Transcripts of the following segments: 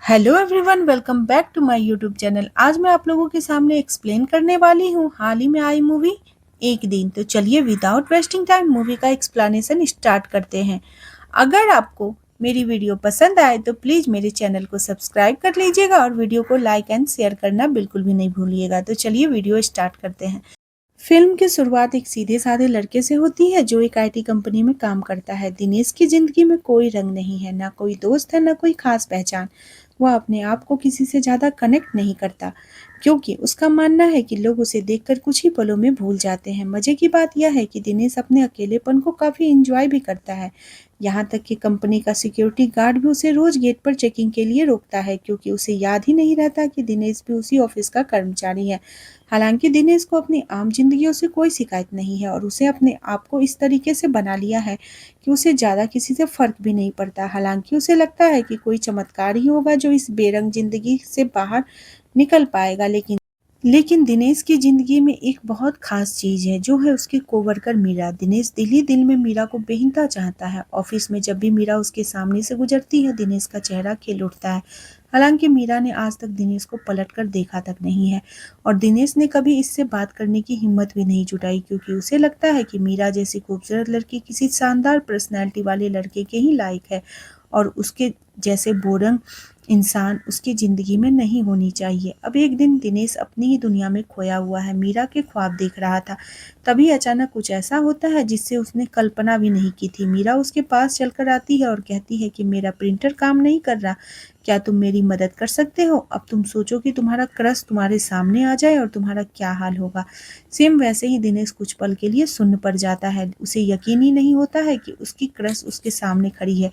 Hello everyone, welcome back to my YouTube channel. आज मैं आप लोगों के सामने एक्सप्लेन करने वाली हूँ हाल ही में आई मूवी एक दिन। तो चलिए विदाउट वेस्टिंग टाइम मूवी का एक्सप्लेनेशन स्टार्ट करते हैं। अगर आपको मेरी वीडियो पसंद आए तो प्लीज़ मेरे चैनल को सब्सक्राइब कर लीजिएगा और वीडियो को लाइक एंड शेयर करना बिल्कुल भी नहीं भूलिएगा। तो चलिए वीडियो स्टार्ट करते हैं। फिल्म की शुरुआत एक सीधे साधे लड़के से होती है जो एक आईटी कंपनी में काम करता है। दिनेश की जिंदगी में कोई रंग नहीं है, ना कोई दोस्त है, ना कोई खास पहचान। वह अपने आप को किसी से ज्यादा कनेक्ट नहीं करता क्योंकि उसका मानना है कि लोग उसे देखकर कुछ ही पलों में भूल जाते हैं। मजे की बात यह है कि दिनेश अपने अकेलेपन को काफी एंजॉय भी करता है। यहाँ तक कि कंपनी का सिक्योरिटी गार्ड भी उसे रोज गेट पर चेकिंग के लिए रोकता है क्योंकि उसे याद ही नहीं रहता कि दिनेश भी उसी ऑफिस का कर्मचारी है। हालांकि दिनेश को अपनी आम जिंदगियों से कोई शिकायत नहीं है और उसे अपने आप को इस तरीके से बना लिया है कि उसे ज़्यादा किसी से फर्क भी नहीं पड़ता। हालांकि उसे लगता है कि कोई चमत्कार ही होगा जो इस बेरंग जिंदगी से बाहर निकल पाएगा। लेकिन दिनेश की जिंदगी में एक बहुत खास चीज है जो है उसकी कोवर्कर मीरा। दिनेश दिल ही दिल में मीरा को बेहिंता चाहता है। ऑफिस में जब भी मीरा उसके सामने से गुजरती है दिनेश का चेहरा खिल उठता है। हालांकि मीरा ने आज तक दिनेश को पलट कर देखा तक नहीं है और दिनेश ने कभी इससे बात करने की हिम्मत भी नहीं जुटाई क्योंकि उसे लगता है कि मीरा जैसी खूबसूरत लड़की किसी शानदार पर्सनैलिटी वाले लड़के के ही लायक है और उसके जैसे बोरंग इंसान उसकी जिंदगी में नहीं होनी चाहिए। अब एक दिन दिनेश अपनी ही दुनिया में खोया हुआ है, मीरा के ख्वाब देख रहा था। तभी अचानक कुछ ऐसा होता है जिससे उसने कल्पना भी नहीं की थी। मीरा उसके पास चलकर आती है और कहती है कि मेरा प्रिंटर काम नहीं कर रहा, क्या तुम मेरी मदद कर सकते हो? अब तुम सोचो कि तुम्हारा क्रश तुम्हारे सामने आ जाए और तुम्हारा क्या हाल होगा। सेम वैसे ही दिनेश कुछ पल के लिए सुन्न पड़ जाता है। उसे यकीन ही नहीं होता है कि उसकी क्रश उसके सामने खड़ी है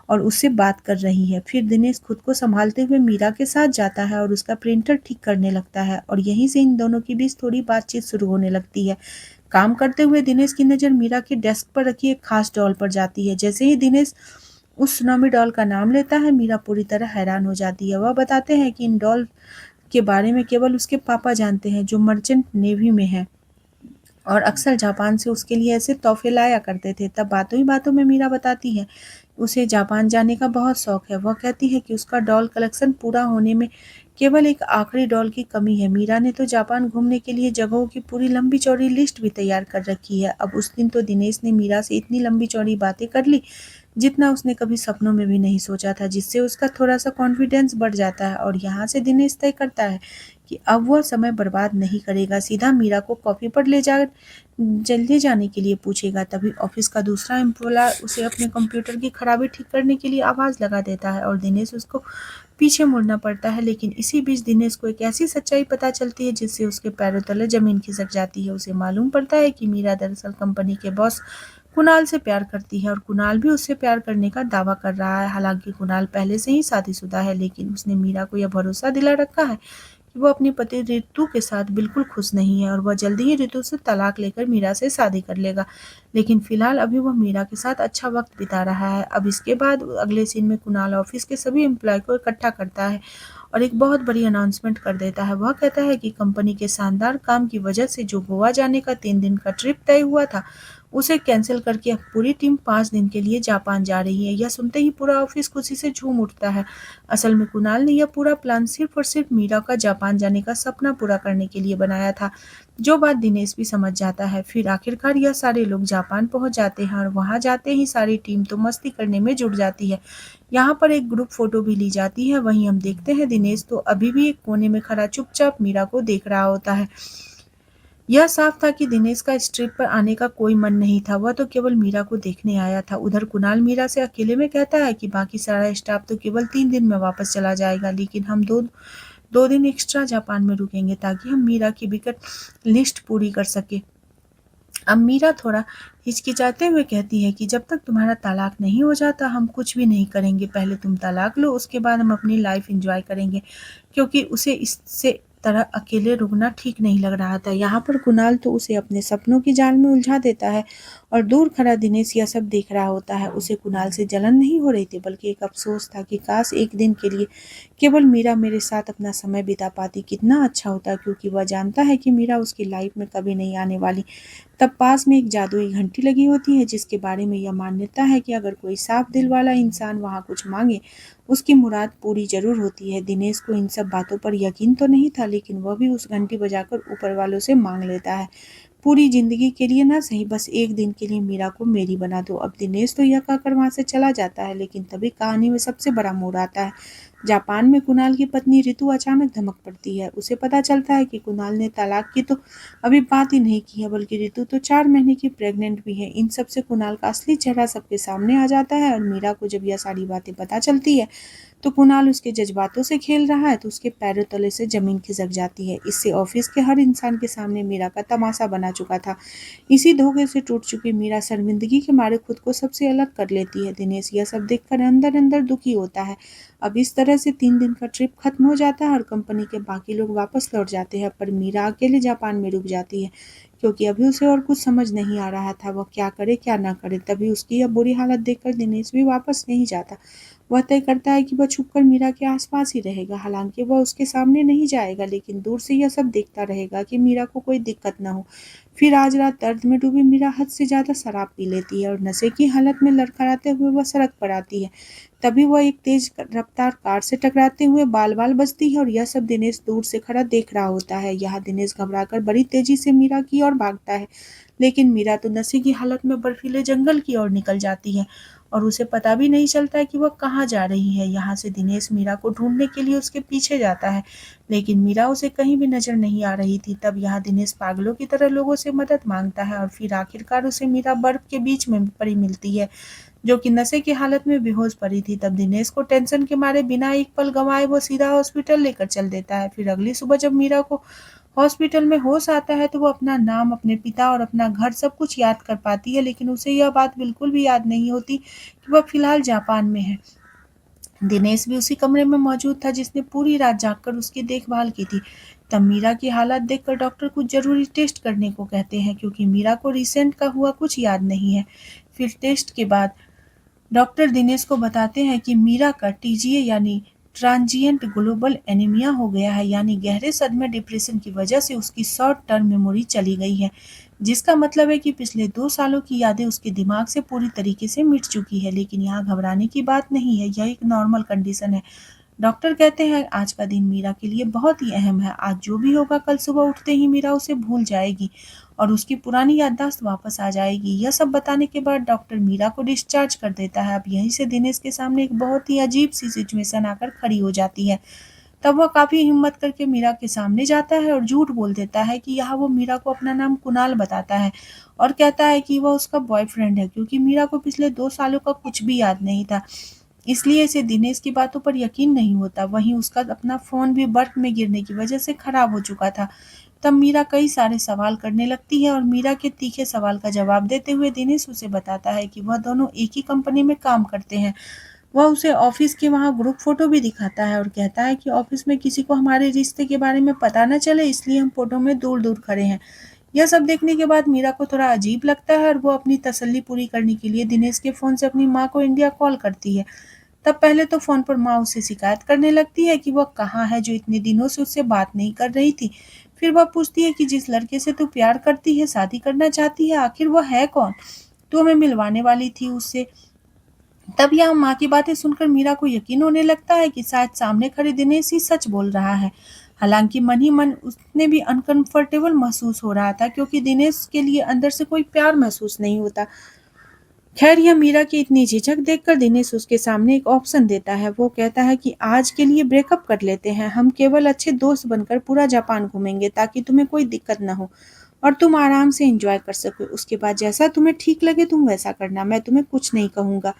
और उससे बात कर रही है। फिर दिनेश खुद को संभालते हुए मीरा के साथ जाता है और उसका प्रिंटर ठीक करने लगता है और यहीं से इन दोनों के बीच थोड़ी बातचीत शुरू होने लगती है। काम करते हुए दिनेश की नज़र मीरा की डेस्क पर रखी एक खास डॉल पर जाती है। जैसे ही दिनेश उस सुनामी डॉल का नाम लेता है मीरा पूरी तरह हैरान हो जाती है। वह बताते हैं कि इन डॉल के बारे में केवल उसके पापा जानते हैं जो मर्चेंट नेवी में है और अक्सर जापान से उसके लिए ऐसे तोहफे लाया करते थे। तब बातों ही बातों में मीरा बताती है उसे जापान जाने का बहुत शौक है। वह कहती है कि उसका डॉल कलेक्शन पूरा होने में केवल एक आखिरी डॉल की कमी है। मीरा ने तो जापान घूमने के लिए जगहों की पूरी लंबी चौड़ी लिस्ट भी तैयार कर रखी है। अब उस दिन तो दिनेश ने मीरा से इतनी लंबी चौड़ी बातें कर ली जितना उसने कभी सपनों में भी नहीं सोचा था, जिससे उसका थोड़ा सा कॉन्फिडेंस बढ़ जाता है और यहाँ से दिनेश तय करता है कि अब वह समय बर्बाद नहीं करेगा, सीधा मीरा को कॉफी पर ले जाने के लिए पूछेगा। तभी ऑफिस का दूसरा एम्प्लॉय उसे अपने कंप्यूटर की खराबी ठीक करने के लिए आवाज लगा देता है और दिनेश उसको पीछे मुड़ना पड़ता है। लेकिन इसी बीच दिनेश को एक ऐसी सच्चाई पता चलती है जिससे उसके पैरों तले जमीन खिसक जाती है। उसे मालूम पड़ता है कि मीरा दरअसल कंपनी के बॉस कुणाल से प्यार करती है और कुणाल भी उससे प्यार करने का दावा कर रहा है। हालांकि कुणाल पहले से ही शादीशुदा है लेकिन उसने मीरा को यह भरोसा दिला रखा है कि वो अपनी पति रितु के साथ बिल्कुल खुश नहीं है और वह जल्दी ही रितु से तलाक लेकर मीरा से शादी कर लेगा। लेकिन फिलहाल अभी वह मीरा के साथ अच्छा वक्त बिता रहा है। अब इसके बाद अगले सीन में कुणाल ऑफिस के सभी एम्प्लॉय को इकट्ठा करता है और एक बहुत बड़ी अनाउंसमेंट कर देता है। वह कहता है कि कंपनी के शानदार काम की वजह से जो गोवा जाने का 3 दिन का ट्रिप तय हुआ था उसे कैंसिल करके अब पूरी टीम 5 दिन के लिए जापान जा रही है। यह सुनते ही पूरा ऑफिस खुशी से झूम उठता है। असल में कुणाल ने यह पूरा प्लान सिर्फ और सिर्फ मीरा का जापान जाने का सपना पूरा करने के लिए बनाया था, जो बात दिनेश भी समझ जाता है। फिर आखिरकार यह सारे लोग जापान पहुंच जाते हैं और वहां जाते ही सारी टीम तो मस्ती करने में जुट जाती है। यहाँ पर एक ग्रुप फोटो भी ली जाती है। वहीं हम देखते हैं दिनेश तो अभी भी एक कोने में खड़ा चुपचाप मीरा को देख रहा होता है। यह साफ था कि दिनेश का इस ट्रिप पर आने का कोई मन नहीं था, वह तो केवल मीरा को देखने आया था। उधर कुणाल मीरा से अकेले में कहता है कि बाकी सारा स्टाफ तो केवल 3 दिन में वापस चला जाएगा, लेकिन हम दो दो दिन एक्स्ट्रा जापान में रुकेंगे ताकि हम मीरा की विकट लिस्ट पूरी कर सके। अब मीरा थोड़ा हिचकिचाते हुए कहती है कि जब तक तुम्हारा तलाक नहीं हो जाता हम कुछ भी नहीं करेंगे। पहले तुम तलाक लो, उसके बाद हम अपनी लाइफ एंजॉय करेंगे, क्योंकि उसे इससे तरह अकेले रुकना ठीक नहीं लग रहा था। यहाँ पर कुणाल तो उसे अपने सपनों की जाल में उलझा देता है और दूर खड़ा दिनेश यह सब देख रहा होता है। उसे कुणाल से जलन नहीं हो रही थी बल्कि एक अफसोस था कि काश एक दिन के लिए केवल मीरा मेरे साथ अपना समय बिता पाती, कितना अच्छा होता, क्योंकि वह जानता है कि मीरा उसकी लाइफ में कभी नहीं आने वाली। तब पास में एक जादुई घंटी लगी होती है जिसके बारे में यह मान्यता है कि अगर कोई साफ दिल वाला इंसान वहां कुछ मांगे उसकी मुराद पूरी जरूर होती है। दिनेश को इन सब बातों पर यकीन तो नहीं था, लेकिन वह भी उस घंटी बजाकर ऊपर वालों से मांग लेता है, पूरी जिंदगी के लिए ना सही, बस एक दिन के लिए मीरा को मेरी बना दो। अब दिनेश तो यह कहकर वहां से चला जाता है, लेकिन तभी कहानी में सबसे बड़ा मोड़ आता है। जापान में कुणाल की पत्नी रितु अचानक धमक पड़ती है। उसे पता चलता है कि कुणाल ने तलाक की तो अभी बात ही नहीं की है, बल्कि रितु तो 4 महीने की प्रेग्नेंट भी है। इन सब से कुणाल का असली चेहरा सबके सामने आ जाता है, और मीरा को जब यह सारी बातें पता चलती है तो कुणाल उसके जज्बातों से खेल रहा है, तो उसके पैरों तले से जमीन खिसक जाती है। इससे ऑफिस के हर इंसान के सामने मीरा का तमाशा बना चुका था। इसी धोखे से टूट चुकी मीरा शर्मिंदगी के मारे खुद को सबसे अलग कर लेती है। दिनेश यह सब देखकर अंदर अंदर दुखी होता है। अब इस तरह से 3 दिन का ट्रिप खत्म हो जाता है और कंपनी के बाकी लोग वापस लौट जाते हैं, पर मीरा अकेले जापान में रुक जाती है, क्योंकि अभी उसे और कुछ समझ नहीं आ रहा था वह क्या करे क्या ना करे। तभी उसकी यह बुरी हालत देखकर दिनेश भी वापस नहीं जाता। वह तय करता है कि वह छुपकर मीरा के आसपास ही रहेगा। हालांकि वह उसके सामने नहीं जाएगा, लेकिन दूर से यह सब देखता रहेगा कि मीरा को कोई दिक्कत न हो। फिर आज रात दर्द में डूबी मीरा हद से ज्यादा शराब पी लेती है और नशे की हालत में लड़खड़ाते हुए वह सड़क पर आती है। तभी वह एक तेज रफ्तार कार से टकराते हुए बाल बाल बजती है, और यह सब दिनेश दूर से खड़ा देख रहा होता है। यहाँ दिनेश घबराकर बड़ी तेजी से मीरा की ओर भागता है, लेकिन मीरा तो नशे की हालत में बर्फीले जंगल की ओर निकल जाती है, और उसे पता भी नहीं चलता है कि वह कहाँ जा रही है। यहाँ से दिनेश मीरा को ढूंढने के लिए उसके पीछे जाता है, लेकिन मीरा उसे कहीं भी नजर नहीं आ रही थी। तब यहाँ दिनेश पागलों की तरह लोगों से मदद मांगता है, और फिर आखिरकार उसे मीरा बर्फ के बीच में पड़ी मिलती है, जो कि नशे की हालत में बेहोश पड़ी थी। तब दिनेश को टेंशन के मारे बिना एक पल गंवाए वो सीधा हॉस्पिटल लेकर चल देता है। फिर अगली सुबह जब मीरा को हॉस्पिटल में होश आता है तो वो अपना नाम, अपने पिता और अपना घर सब कुछ याद कर पाती है, लेकिन उसे यह बात बिल्कुल भी याद नहीं होती कि वह फिलहाल जापान में है। दिनेश भी उसी कमरे में मौजूद था जिसने पूरी रात जागकर उसकी देखभाल की थी। तब मीरा की हालत देखकर डॉक्टर कुछ जरूरी टेस्ट करने को कहते हैं, क्योंकि मीरा को रिसेंट का हुआ कुछ याद नहीं है। फिर टेस्ट के बाद डॉक्टर दिनेश को बताते हैं कि मीरा का टीजीए यानी ट्रांजिएंट ग्लोबल एनीमिया हो गया है, यानी गहरे सदमे डिप्रेशन की वजह से उसकी शॉर्ट टर्म मेमोरी चली गई है, जिसका मतलब है कि पिछले 2 सालों की यादें उसके दिमाग से पूरी तरीके से मिट चुकी है। लेकिन यहाँ घबराने की बात नहीं है, यह एक नॉर्मल कंडीशन है। डॉक्टर कहते हैं आज का दिन मीरा के लिए बहुत ही अहम है। आज जो भी होगा कल सुबह उठते ही मीरा उसे भूल जाएगी और उसकी पुरानी याददाश्त वापस आ जाएगी। यह सब बताने के बाद डॉक्टर मीरा को डिस्चार्ज कर देता है। अब यहीं से दिनेश के सामने एक बहुत ही अजीब सी सिचुएशन आकर खड़ी हो जाती है। तब वह काफी हिम्मत करके मीरा के सामने जाता है और झूठ बोल देता है कि यहाँ वो मीरा को अपना नाम कुणाल बताता है, और कहता है कि वह उसका बॉयफ्रेंड है, क्योंकि मीरा को पिछले 2 सालों का कुछ भी याद नहीं था। इसलिए इसे दिनेश की बातों पर यकीन नहीं होता। वहीं उसका अपना फोन भी बर्फ में गिरने की वजह से खराब हो चुका था। तब मीरा कई सारे सवाल करने लगती है, और मीरा के तीखे सवाल का जवाब देते हुए दिनेश उसे बताता है कि वह दोनों एक ही कंपनी में काम करते हैं। वह उसे ऑफिस के वहाँ ग्रुप फोटो भी दिखाता है और कहता है कि ऑफिस में किसी को हमारे रिश्ते के बारे में पता न चले, इसलिए हम फोटो में दूर दूर खड़े हैं। यह सब देखने के बाद मीरा को थोड़ा अजीब लगता है, और वो अपनी तसल्ली पूरी करने के लिए दिनेश के फोन से अपनी माँ को इंडिया कॉल करती है। तब पहले तो फोन पर माँ उससे शिकायत करने लगती है कि वह कहाँ है, जो इतने दिनों से उससे बात नहीं कर रही थी। फिर वह पूछती है कि जिस लड़के से तू प्यार करती है, शादी करना चाहती है, आखिर वह है कौन? तू हमें मिलवाने वाली थी उससे। तब यहाँ माँ की बातें सुनकर मीरा को यकीन होने लगता है कि शायद सामने खड़े दिनेश ही सच बोल रहा है। हालांकि मन ही मन उसने भी अनकंफर्टेबल महसूस हो रहा था, क्योंकि दिनेश के लिए अंदर से कोई प्यार महसूस नहीं होता। खैर, यह मीरा की इतनी झिझक देखकर दिनेश उसके सामने एक ऑप्शन देता है। वो कहता है कि आज के लिए ब्रेकअप कर लेते हैं, हम केवल अच्छे दोस्त बनकर पूरा जापान घूमेंगे, ताकि तुम्हें कोई दिक्कत न हो और तुम आराम से एंजॉय कर सको। उसके बाद जैसा तुम्हें ठीक लगे तुम वैसा करना, मैं तुम्हें कुछ नहीं कहूंगा।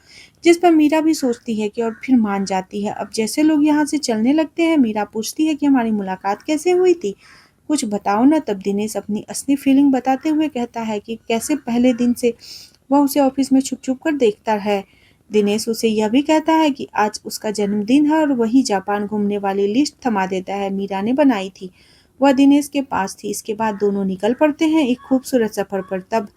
जिस पर मीरा भी सोचती है कि और फिर मान जाती है। अब जैसे लोग यहाँ से चलने लगते हैं, मीरा पूछती है कि हमारी मुलाकात कैसे हुई थी, कुछ बताओ ना। तब दिनेश अपनी असली फीलिंग बताते हुए कहता है कि कैसे पहले दिन से वह उसे ऑफिस में छुप छुप कर देखता है। दिनेश उसे यह भी कहता है कि आज उसका जन्मदिन है और वही जापान घूमने वाली लिस्ट थमा देता है मीरा ने बनाई थी, वह दिनेश के पास थी। इसके बाद दोनों निकल पड़ते हैं एक खूबसूरत सफर पर। तब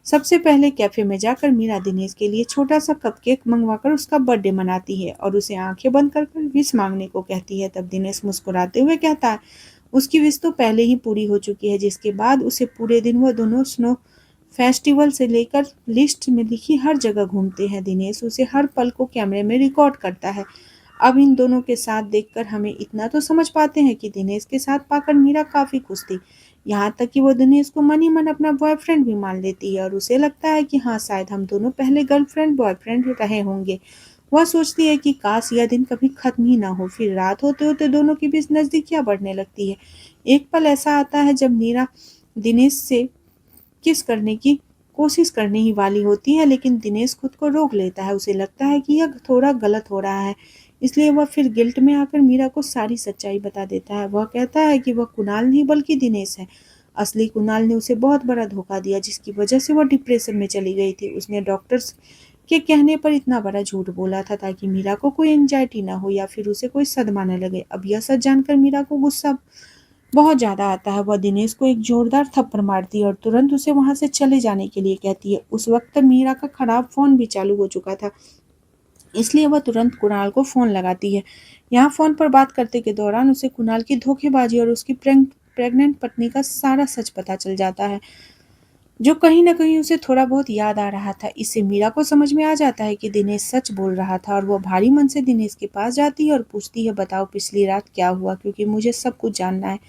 सबसे पहले कैफे में जाकर मीरा दिनेश के लिए छोटा सा कपकेक मंगवाकर उसका बर्थडे मनाती है और उसे आंखें बंद कर विश मांगने को कहती है। तब दिनेश मुस्कुराते हुए कहता है उसकी विश तो पहले ही पूरी हो चुकी है। जिसके बाद उसे पूरे दिन वह दोनों स्नो फेस्टिवल से लेकर लिस्ट में लिखी हर जगह घूमते हैं। दिनेश उसे हर पल को कैमरे में रिकॉर्ड करता है। अब इन दोनों के साथ देखकर हमें इतना तो समझ पाते हैं कि दिनेश के साथ पाकर मीरा काफी खुश थी। यहाँ तक कि वो दिनेश को मन ही मन अपना बॉयफ्रेंड भी मान लेती है और उसे लगता है कि हाँ, शायद हम दोनों पहले गर्लफ्रेंड बॉयफ्रेंड रहे होंगे। वह सोचती है कि काश यह दिन कभी खत्म ही ना हो। फिर रात होते होते दोनों के बीच नजदीकियां बढ़ने लगती है। एक पल ऐसा आता है जब मीरा दिनेश से किस करने की कोशिश करने ही वाली होती है, लेकिन दिनेश खुद को रोक लेता है। उसे लगता है कि यह थोड़ा गलत हो रहा है, इसलिए वह फिर गिल्ट में आकर मीरा को सारी सच्चाई बता देता है। वह कहता है कि वह कुणाल नहीं बल्कि दिनेश है। असली कुणाल ने उसे बहुत बड़ा धोखा दिया, जिसकी वजह से वह डिप्रेशन में चली गई थी। उसने डॉक्टर्स के कहने पर इतना बड़ा झूठ बोला था ताकि मीरा को कोई एंजाइटी ना हो या फिर उसे कोई सदमा न लगे। अब यह सच जानकर मीरा को गुस्सा बहुत ज़्यादा आता है। वह दिनेश को एक जोरदार थप्पड़ मारती है और तुरंत उसे वहां से चले जाने के लिए कहती है। उस वक्त मीरा का खराब फोन भी चालू हो चुका था, इसलिए वह तुरंत कुणाल को फोन लगाती है। यहाँ फोन पर बात करते के दौरान उसे कुणाल की धोखेबाजी और उसकी प्रेग्नेंट पत्नी का सारा सच पता चल जाता है, जो कहीं न कहीं उसे थोड़ा बहुत याद आ रहा था। इससे मीरा को समझ में आ जाता है कि दिनेश सच बोल रहा था और वो भारी मन से दिनेश के पास जाती है और पूछती है, बताओ पिछली रात क्या हुआ, क्योंकि मुझे सब कुछ जानना है।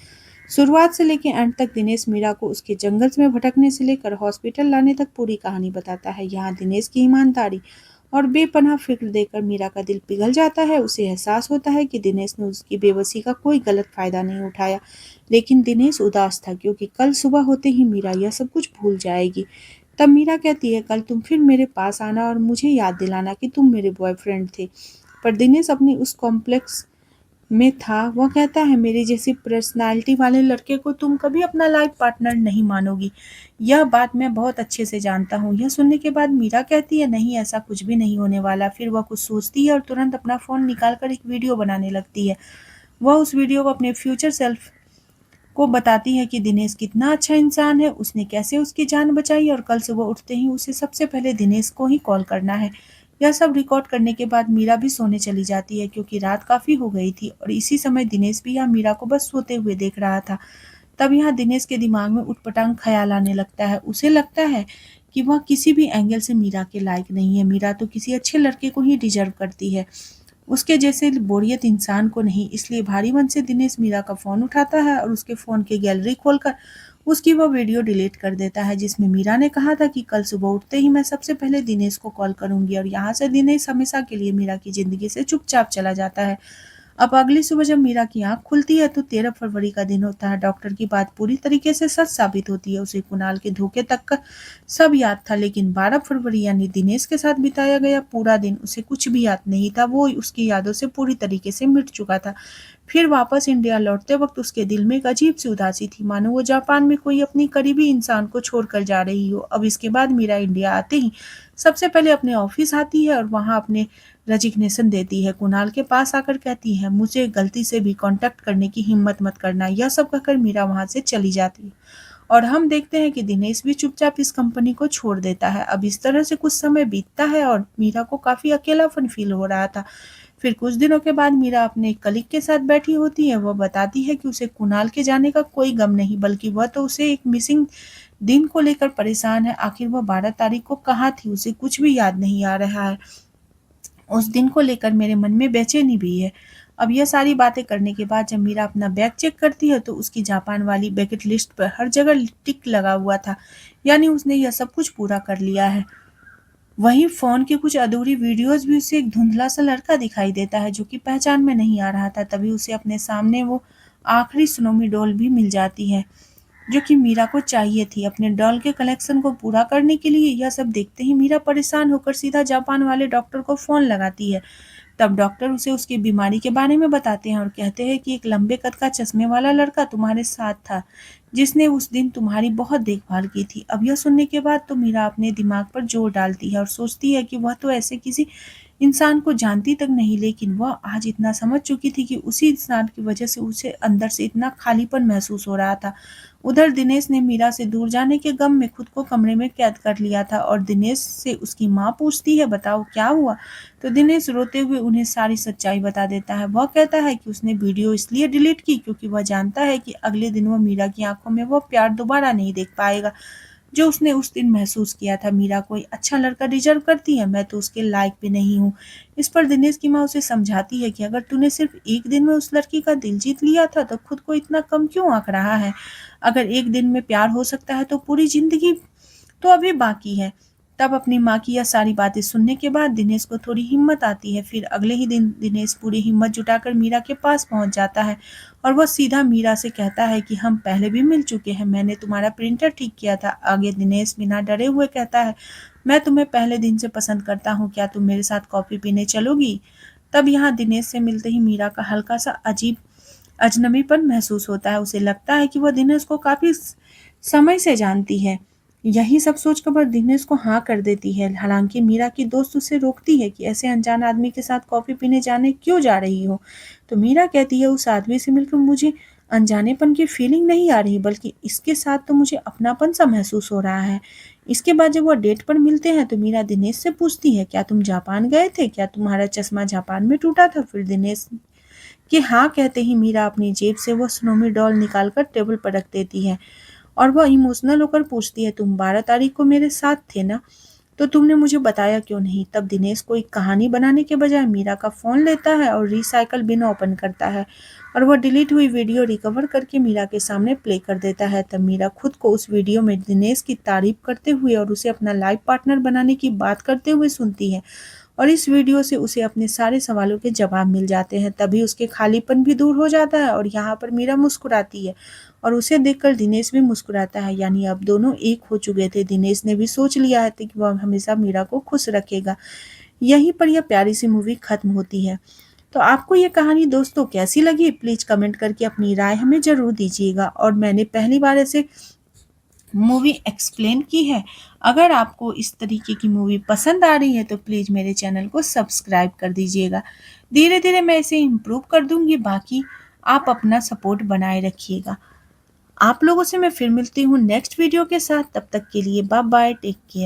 शुरुआत से लेकर अंत तक दिनेश मीरा को उसके जंगल में भटकने से लेकर हॉस्पिटल लाने तक पूरी कहानी बताता है। यहाँ दिनेश की ईमानदारी और बेपनाह फिक्र देखकर मीरा का दिल पिघल जाता है। उसे एहसास होता है कि दिनेश ने उसकी बेबसी का कोई गलत फायदा नहीं उठाया, लेकिन दिनेश उदास था क्योंकि कल सुबह होते ही मीरा यह सब कुछ भूल जाएगी। तब मीरा कहती है, कल तुम फिर मेरे पास आना और मुझे याद दिलाना कि तुम मेरे बॉयफ्रेंड थे। पर दिनेश अपनी उस कॉम्प्लेक्स में था। वह कहता है, मेरी जैसी पर्सनालिटी वाले लड़के को तुम कभी अपना लाइफ पार्टनर नहीं मानोगी। यह बात मैं बहुत अच्छे से जानता हूँ। यह सुनने के बाद मीरा कहती है, नहीं, ऐसा कुछ भी नहीं होने वाला। फिर वह कुछ सोचती है और तुरंत अपना फोन निकालकर एक वीडियो बनाने लगती है। वह उस वीडियो को अपने फ्यूचर सेल्फ को बताती है कि दिनेश कितना अच्छा इंसान है, उसने कैसे उसकी जान बचाई और कल सुबह उठते ही उसे सबसे पहले दिनेश को ही कॉल करना है। यह सब रिकॉर्ड करने के बाद मीरा भी सोने चली जाती है क्योंकि रात काफी हो गई थी और इसी समय दिनेश भी यहाँ मीरा को बस सोते हुए देख रहा था। तब यहाँ दिनेश के दिमाग में उटपटांग ख्याल आने लगता है। उसे लगता है कि वह किसी भी एंगल से मीरा के लायक नहीं है। मीरा तो किसी अच्छे लड़के को ही डिजर्व करती है, उसके जैसे बोरियत इंसान को नहीं। इसलिए भारी मन से दिनेश मीरा का फोन उठाता है और उसके फोन की गैलरी खोलकर उसकी वो वीडियो डिलीट कर देता है जिसमें मीरा ने कहा था कि कल सुबह उठते ही मैं सबसे पहले दिनेश को कॉल करूंगी। और यहाँ से दिनेश हमेशा के लिए मीरा की जिंदगी से चुपचाप चला जाता है। अब अगली सुबह जब मीरा की आंख खुलती है तो 13 फरवरी का दिन होता है। डॉक्टर की बात पूरी तरीके से सच साबित होती है। उसे कुणाल के धोखे तक का सब याद था, लेकिन 12 फरवरी यानी दिनेश के साथ बिताया गया पूरा दिन उसे कुछ भी याद नहीं था। वो उसकी यादों से पूरी तरीके से मिट चुका था। फिर वापस इंडिया लौटते वक्त उसके दिल में एक अजीब सी उदासी थी, मानो वो जापान में कोई अपनी करीबी इंसान को छोड़कर जा रही हो। अब इसके बाद मीरा इंडिया आते ही सबसे पहले अपने ऑफिस आती है और वहां अपने रेजिग्नेशन देती है। कुणाल के पास आकर कहती है, मुझे गलती से भी कांटेक्ट करने की हिम्मत मत करना। यह सब कहकर मीरा वहां से चली जाती है और हम देखते हैं कि दिनेश भी चुपचाप इस कंपनी को छोड़ देता है। अब इस तरह से कुछ समय बीतता है और मीरा को काफी अकेलापन फील हो रहा था। फिर कुछ दिनों के बाद मीरा अपने कलीग के साथ बैठी होती है। वह बताती है कि उसे कुणाल के जाने का कोई गम नहीं, बल्कि वह तो उसे एक मिसिंग दिन को लेकर परेशान है। आखिर वह 12 तारीख को कहाँ थी, उसे कुछ भी याद नहीं आ रहा है। उस दिन को लेकर मेरे मन में बेचैनी भी है। अब यह सारी बातें करने के बाद जब मीरा अपना बैग चेक करती है तो उसकी जापान वाली बकेट लिस्ट पर हर जगह टिक लगा हुआ था, यानी उसने यह सब कुछ पूरा कर लिया है। वहीं फोन की कुछ अधूरी वीडियोस भी उसे एक धुंधला सा लड़का दिखाई देता है जो कि पहचान में नहीं आ रहा था। तभी उसे अपने सामने वो आखिरी सुनोमी डॉल भी मिल जाती है जो कि मीरा को चाहिए थी अपने डॉल के कलेक्शन को पूरा करने के लिए। यह सब देखते ही मीरा परेशान होकर सीधा जापान वाले डॉक्टर को फोन लगाती है। तब डॉक्टर उसे उसकी बीमारी के बारे में बताते हैं और कहते हैं कि एक लंबे कद का चश्मे वाला लड़का तुम्हारे साथ था जिसने उस दिन तुम्हारी बहुत देखभाल की थी। अब यह सुनने के बाद तो मीरा अपने दिमाग पर जोर डालती है और सोचती है कि वह तो ऐसे किसी इंसान को जानती तक नहीं, लेकिन वह आज इतना समझ चुकी थी कि उसी इंसान की वजह से उसे अंदर से इतना खालीपन महसूस हो रहा था। उधर दिनेश ने मीरा से दूर जाने के गम में खुद को कमरे में कैद कर लिया था और दिनेश से उसकी माँ पूछती है, बताओ क्या हुआ। तो दिनेश रोते हुए उन्हें सारी सच्चाई बता देता है। वह कहता है कि उसने वीडियो इसलिए डिलीट की क्योंकि वह जानता है कि अगले दिन वह मीरा की आंखों में वह प्यार दोबारा नहीं देख पाएगा जो उसने उस दिन महसूस किया था। मीरा कोई अच्छा लड़का डिजर्व करती है, मैं तो उसके लायक भी नहीं हूँ। इस पर दिनेश की माँ उसे समझाती है कि अगर तूने सिर्फ एक दिन में उस लड़की का दिल जीत लिया था तो खुद को इतना कम क्यों आंक रहा है। अगर एक दिन में प्यार हो सकता है तो पूरी जिंदगी तो अभी बाकी है। तब अपनी माँ की यह सारी बातें सुनने के बाद दिनेश को थोड़ी हिम्मत आती है। फिर अगले ही दिन दिनेश पूरी हिम्मत जुटाकर मीरा के पास पहुंच जाता है और वह सीधा मीरा से कहता है कि हम पहले भी मिल चुके हैं, मैंने तुम्हारा प्रिंटर ठीक किया था। आगे दिनेश बिना डरे हुए कहता है, मैं तुम्हें पहले दिन से पसंद करता हूँ, क्या तुम मेरे साथ कॉफी पीने चलोगी। तब यहाँ दिनेश से मिलते ही मीरा का हल्का सा अजीब अजनबीपन महसूस होता है। उसे लगता है कि वह दिनेश को काफी समय से जानती है। यही सब सोचकर वह दिनेश को हाँ कर देती है। हालांकि मीरा की दोस्त उसे रोकती है कि ऐसे अनजान आदमी के साथ कॉफी पीने जाने क्यों जा रही हो। तो मीरा कहती है, उस आदमी से मिलकर मुझे अनजानेपन की फीलिंग नहीं आ रही, बल्कि इसके साथ तो मुझे अपनापन सा महसूस हो रहा है। इसके बाद जब वह डेट पर मिलते हैं तो मीरा दिनेश से पूछती है, क्या तुम जापान गए थे, क्या तुम्हारा चश्मा जापान में टूटा था। फिर दिनेश कि हाँ कहते ही मीरा अपनी जेब से वो स्नोमी डॉल निकालकर टेबल पर रख देती है और वह इमोशनल होकर पूछती है, तुम 12 तारीख को मेरे साथ थे ना, तो तुमने मुझे बताया क्यों नहीं। तब दिनेश कोई कहानी बनाने के बजाय मीरा का फोन लेता है और रिसाइकल बिन ओपन करता है और वह डिलीट हुई वीडियो रिकवर करके मीरा के सामने प्ले कर देता है। तब मीरा खुद को उस वीडियो में दिनेश की तारीफ करते हुए और उसे अपना लाइफ पार्टनर बनाने की बात करते हुए सुनती है और इस वीडियो से उसे अपने सारे सवालों के जवाब मिल जाते हैं। तभी उसके खालीपन भी दूर हो जाता है और यहाँ पर मीरा मुस्कुराती है और उसे देखकर दिनेश भी मुस्कुराता है। यानी अब दोनों एक हो चुके थे। दिनेश ने भी सोच लिया है कि वह हमेशा मीरा को खुश रखेगा। यहीं पर यह प्यारी सी मूवी खत्म होती है। तो आपको ये कहानी दोस्तों कैसी लगी, प्लीज कमेंट करके अपनी राय हमें जरूर दीजिएगा। और मैंने पहली बार ऐसे मूवी एक्सप्लेन की है। अगर आपको इस तरीके की मूवी पसंद आ रही है तो प्लीज़ मेरे चैनल को सब्सक्राइब कर दीजिएगा। धीरे धीरे मैं इसे इम्प्रूव कर दूंगी। बाकी आप अपना सपोर्ट बनाए रखिएगा। आप लोगों से मैं फिर मिलती हूँ नेक्स्ट वीडियो के साथ। तब तक के लिए बाय बाय, टेक केयर।